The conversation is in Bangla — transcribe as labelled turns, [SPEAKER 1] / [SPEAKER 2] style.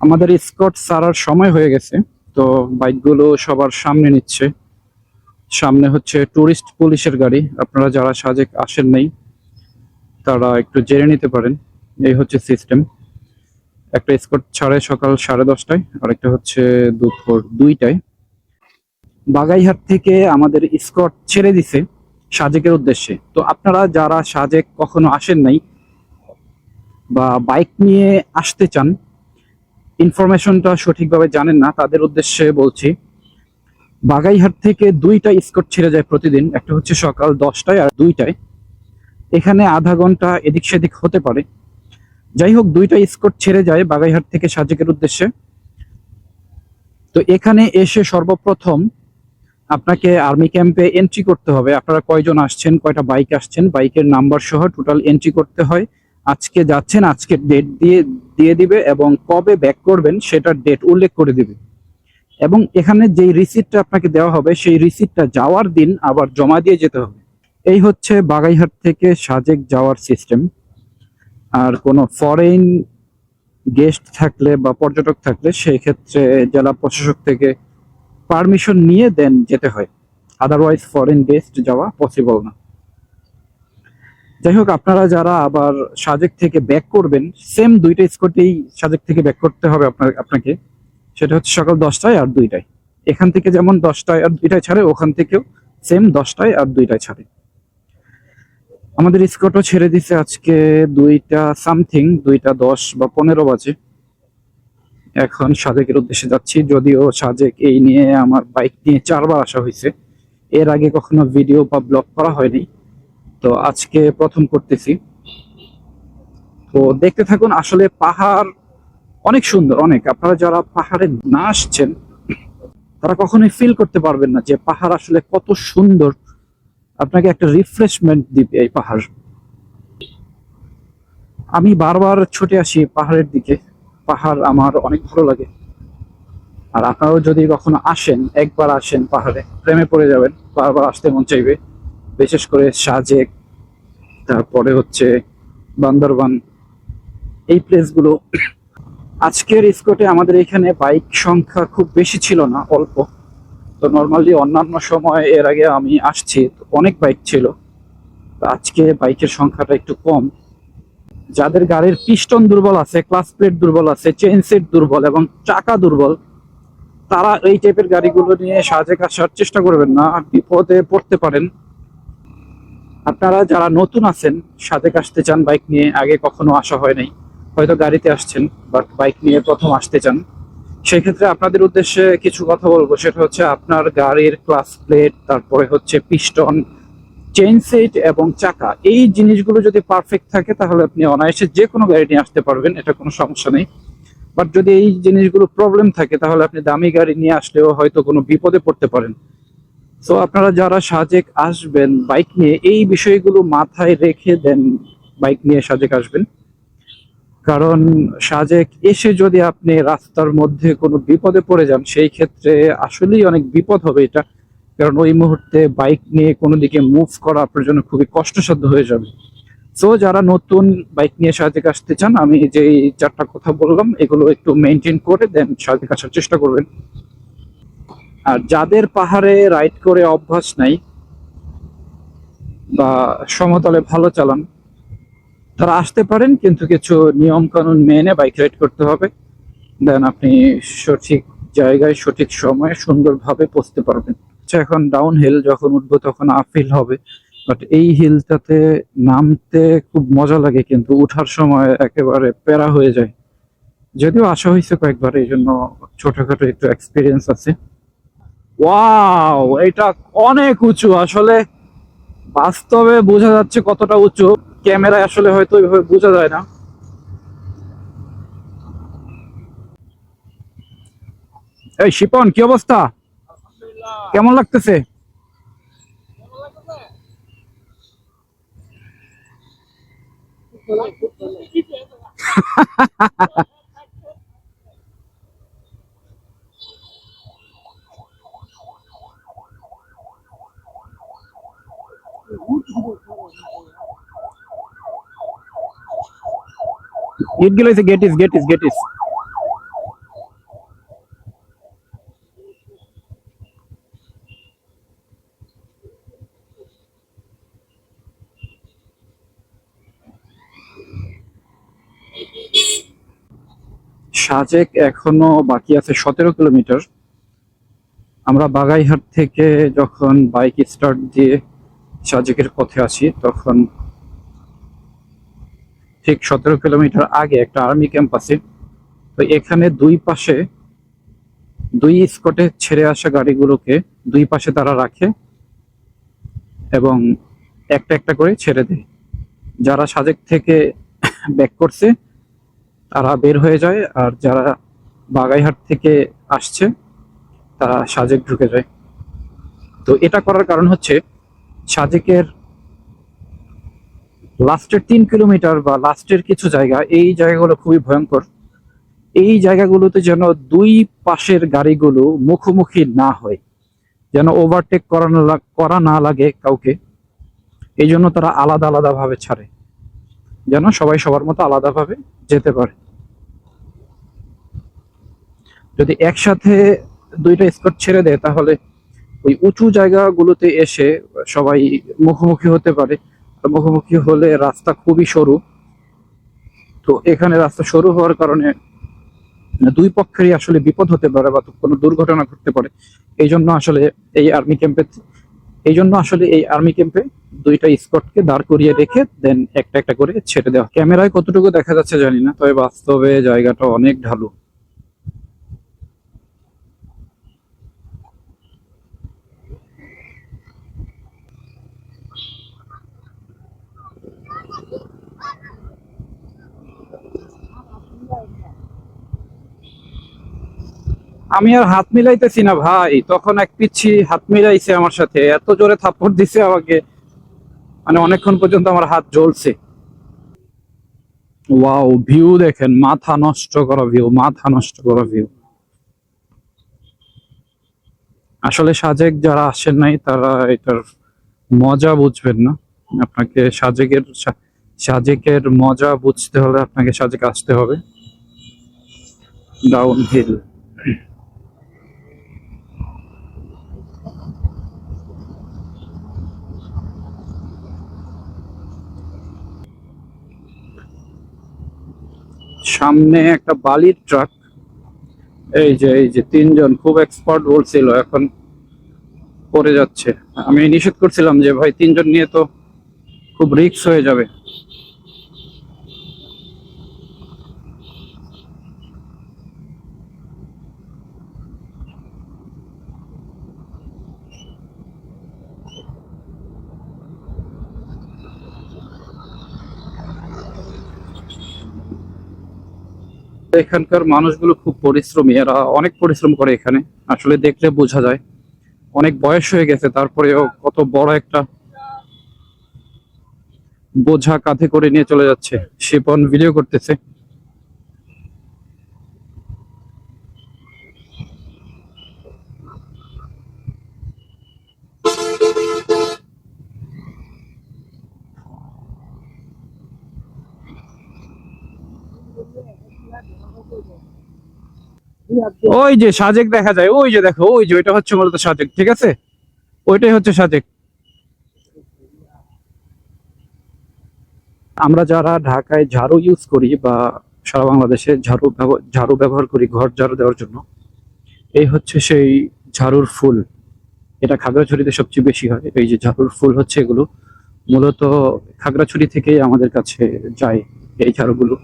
[SPEAKER 1] আমাদের স্কট ছাড়ার সময় হয়ে গেছে, তো বাইকগুলো সবার সামনে নিচ্ছে। সামনে হচ্ছে টুরিস্ট পুলিশের গাড়ি। আপনারা যারা সাজেক আসেন নাই তারা একটু জেনে নিতে পারেন। এই হচ্ছে সিস্টেম। একটা স্কট ছাড়ে সকাল 10:30টায়, আর একটা হচ্ছে দুপুর 2টায়। বাগাইহাট থেকে আমাদের স্কট ছেড়ে দিছে সাজেকের উদ্দেশ্যে। তো আপনারা যারা সাজেক কখনো আসেন নাই বা বাইক নিয়ে আসতে চান, ইনফরমেশনটা সঠিকভাবে জানেন না, তাদের উদ্দেশ্যে বলছি। বাগাইহাট থেকে 2টা স্কট ছেড়ে যায় প্রতিদিন। একটা হচ্ছে সকাল 10টায় আর 2টায়। এখানে আধা ঘন্টা এদিক সেদিক হতে পারে। যাই হোক, 2টা স্কট ছেড়ে যায় বাগাইহাট থেকে সাজেকের উদ্দেশ্যে। তো এখানে এসে সর্বপ্রথম আপনাকে আর্মি ক্যাম্পে এন্ট্রি করতে হবে। আপনারা কয়জন আসছেন, কয়টা বাইক আসছেন, বাইকের নাম্বার সহ টোটাল এন্ট্রি করতে হয়। আজকে যাচ্ছেন, আজকের ডেট দিয়ে দিবে এবং কবে ব্যাক করবেন সেটার ডেট উল্লেখ করে দিবে। এবং এখানে যেই রিসিপ্টটা আপনাকে দেওয়া হবে সেই রিসিপ্টটা যাওয়ার দিন আবার জমা দিয়ে যেতে হবে। এই হচ্ছে বাগাইহাট থেকে সাজেক যাওয়ার সিস্টেম। আর কোনো ফরেন গেস্ট থাকলে বা পর্যটক থাকলে সেই ক্ষেত্রে জেলা প্রশাসক থেকে পারমিশন নিয়ে দেন যেতে হয়। আদারওয়াইজ ফরেন গেস্ট যাওয়া পসিবল না। যাই হোক, আপনারা যারা আবার সাজেক থেকে ব্যাক করবেন, সেম 2টা স্কটেই সাজেক থেকে ব্যাক করতে হবে আপনাকে। সেটা হচ্ছে সকাল 10টায় আর 2টায়। এখান থেকে যেমন 10টায় আর 2টায় ছাড়ে, ওখান থেকেও সেম 10টায় আর 2টায় ছাড়ে। আমাদের স্কটও ছেড়ে দিছে আজকে 2টা সামথিং, 2টা 10 বা 15 বাজে। এখন সাজেকের উদ্দেশ্যে যাচ্ছি। যদিও সাজেক এই নিয়ে আমার বাইক নিয়ে 4বার আসা হয়েছে, এর আগে কখনো ভিডিও বা ব্লগ করা হয়নি, তো আজকে প্রথম করতেছি। তো দেখতে থাকুন। আসলে পাহাড় অনেক সুন্দর, অনেক। আপনারা যারা পাহাড়ে না আসছেন তারা কখনোই ফিল করতে পারবেন না যে পাহাড় আসলে কত সুন্দর। আপনাকে একটা রিফ্রেশমেন্ট দিবে এই পাহাড়। আমি বারবার ছুটে আসি পাহাড়ের দিকে। পাহাড় আমার অনেক ভালো লাগে। আর আপনারাও যদি কখনো আসেন, একবার আসেন পাহাড়ে, প্রেমে পড়ে যাবেন, বারবার আসতে মন চাইবে। বিশেষ করে সাজেক, তারপরে হচ্ছে বান্দরবান, এই প্লেসগুলো। আজকের স্কটে আমাদের এখানে বাইক সংখ্যা খুব বেশি ছিল না, অল্প। তো নর্মালি অন্যান্য সময় এর আগে আমি আসছি তো অনেক বাইক ছিল, তো আজকে বাইকের সংখ্যাটা একটু কম। যাদের গাড়ির পিস্টন দুর্বল আছে, ক্লাচ প্লেট দুর্বল আছে, চেইন সেট দুর্বল এবং চাকা দুর্বল, তারা এই টাইপের গাড়িগুলো নিয়ে সাজেক আসার চেষ্টা করবেন না, বিপদে পড়তে পারেন। আপনারা যারা নতুন আছেন, সাজেক আসতে চান বাইক নিয়ে, আগে কখনো আসা হয় নাই, হয়তো গাড়িতে আসছেন বাট বাইক নিয়ে প্রথম আসতে চান, সেই ক্ষেত্রে আপনাদের উদ্দেশ্যে কিছু কথা বলবো। সেটা হচ্ছে আপনার গাড়ির ক্লাচ প্লেট, তারপরে হচ্ছে পিস্টন, চেইন সেট এবং চাকা, এই জিনিসগুলো যদি পারফেক্ট থাকে তাহলে আপনি অনায়াসে যে কোনো গাড়ি নিয়ে আসতে পারবেন, এটা কোনো সমস্যা নেই। বাট যদি এই জিনিসগুলো প্রবলেম থাকে তাহলে আপনি দামি গাড়ি নিয়ে আসলেও হয়তো কোনো বিপদে পড়তে পারেন। তো আপনারা যারা সাজেক আসবেন বাইক নিয়ে, এই বিষয়গুলো মাথায় রেখে দেন বাইক নিয়ে সাজেক আসবেন। কারণ সাজেক এসে যদি আপনি রাস্তার মধ্যে কোনো বিপদে পড়ে যান, সেই ক্ষেত্রে আসলেই অনেক বিপদ হবে এটা। কারণ ওই মুহূর্তে বাইক নিয়ে কোনো দিকে মুভ করা আপনার জন্য খুবই কষ্টসাধ্য হয়ে যাবে। সো যারা নতুন বাইক নিয়ে সাজেক আসতে চান, আমি যে 4টা কথা বললাম এগুলো একটু মেনটেন করে দেন সাজেক আসার চেষ্টা করবেন। আর যাদের পাহাড়ে রাইড করে অভ্যাস নাই বা সমতলে ভালো চালান, তারা আসতে পারেন, কিন্তু কিছু নিয়ম কানুন মেনে বাইক রাইড করতে হবে। দেন আপনি সঠিক জায়গায় সঠিক সময়ে সুন্দরভাবে পৌঁছতে পারবেন। আচ্ছা, এখন ডাউন হিল, যখন উঠবো তখন আপ হিল হবে। বাট এই হিলটাতে নামতে খুব মজা লাগে, কিন্তু উঠার সময় একেবারে প্যারা হয়ে যায়। যদিও আসা হয়েছে কয়েকবার, এই জন্য ছোটখাটো একটু এক্সপিরিয়েন্স আছে। ওয়াও, এটা অনেক উঁচু। আসলে বাস্তবে বোঝা যাচ্ছে কতটা উঁচু, ক্যামেরায় আসলে হয়তো ওইভাবে বোঝা যায় না। এই শিপন, কি অবস্থা? কেমন লাগতেছে? ইট গেলে গেটিস গেটিস গেটিস। সাজেক এখনো বাকি আছে 17 কিলোমিটার। আমরা বাগাইহাট থেকে যখন বাইক স্টার্ট দিয়ে সাজেকের পথে আসি তখন ঠিক 17 কিলোমিটার আগে একটা আর্মি ক্যাম্প আছে। তো এখানে দুই পাশে দুই স্পটে ছেড়ে আসা গাড়িগুলোকে দুই পাশে তারা রাখে এবং একটা একটা করে ছেড়ে দেয়। যারা সাজেক থেকে ব্যাক করছে তারা বের হয়ে যায়, আর যারা বাগাইহাট থেকে আসছে তারা সাজেক ঢুকে যায়। তো এটা করার কারণ হচ্ছে সাজেকের লাস্টের 3 কিলোমিটার বা লাস্টের কিছু জায়গা, এই জায়গাগুলো খুবই ভয়ঙ্কর। এই জায়গাগুলোতে যেন দুই পাশের গাড়িগুলো মুখোমুখি না হয়, যেন ওভারটেক করা না লাগে কাউকে। এই জন্য তারা আলাদা আলাদা ভাবে ছাড়ে, যেন সবাই সবার মতো আলাদাভাবে যেতে পারে। যদি একসাথে দুইটা স্পট ছেড়ে দেয় তাহলে ওই উঁচু জায়গাগুলোতে এসে সবাই মুখোমুখি হতে পারে। আর মুখোমুখি হলে রাস্তা খুবই সরু। তো এখানে রাস্তা সরু হওয়ার কারণে দুই পক্ষেরই আসলে বিপদ হতে পারে বা কোনো দুর্ঘটনা ঘটতে পারে। এই জন্য আসলে এই আর্মি ক্যাম্পে দুইটা স্কটকে দাঁড় করিয়ে রেখে দেন একটা একটা করে ছেড়ে দেওয়া। ক্যামেরায় কতটুকু দেখা যাচ্ছে জানি না, তবে বাস্তবে জায়গাটা অনেক ঢালু। আমি আর হাত মিলাইতেছি না ভাই, তখন এক পিচ্ছি হাত মিলাইছে আমার সাথে, এত জোরে থাপ্পড় দিছে আমাকে, মানে অনেকক্ষণ পর্যন্ত আমার হাত জ্বলছে। ওয়াও, ভিউ দেখেন, মাথা নষ্ট করা ভিউ, মাথা নষ্ট করা ভিউ। আসলে সাজেক যারা আসেন নাই তারা এটার মজা বুঝবেন না। আপনাকে সাজেকের মজা বুঝতে হলে আপনাকে সাজেক আসতে হবে। Down hill. সামনে একটা বালির ট্রাক, এই যে তিনজন খুব এক্সপার্ট বলছিল, এখন পড়ে যাচ্ছে। আমি নিষেধ করছিলাম যে ভাই তিনজন নিয়ে তো খুব রিস্ক হয়ে যাবে। এখানকার মানুষগুলো খুব পরিশ্রমী, এরা অনেক পরিশ্রম করে এখানে, আসলে দেখলে বোঝা যায়। অনেক বয়স হয়ে গেছে, তারপরেও কত বড় একটা বোঝা কাঁধে করে নিয়ে চলে যাচ্ছে। শিপন ভিডিও করতেছে। ওই যে সাজেক দেখা যায়, ওই যে দেখো, ওই যে ওইটা হচ্ছে মূলত সাজেক, ঠিক আছে, ওইটাই হচ্ছে সাজেক। আমরা যারা ঢাকায় ঝাড়ু ইউজ করি বা সারা বাংলাদেশে ঝাড়ু ব্যবহার করি ঘর ঝাড়ু দেওয়ার জন্য, এই হচ্ছে সেই ঝাড়ুর ফুল। এটা খাগড়াছড়িতে সবচেয়ে বেশি হয়। এই যে ঝাড়ুর ফুল হচ্ছে এগুলো মূলত খাগড়াছড়ি থেকেই আমাদের কাছে যায় এই ঝাড়ুগুলো।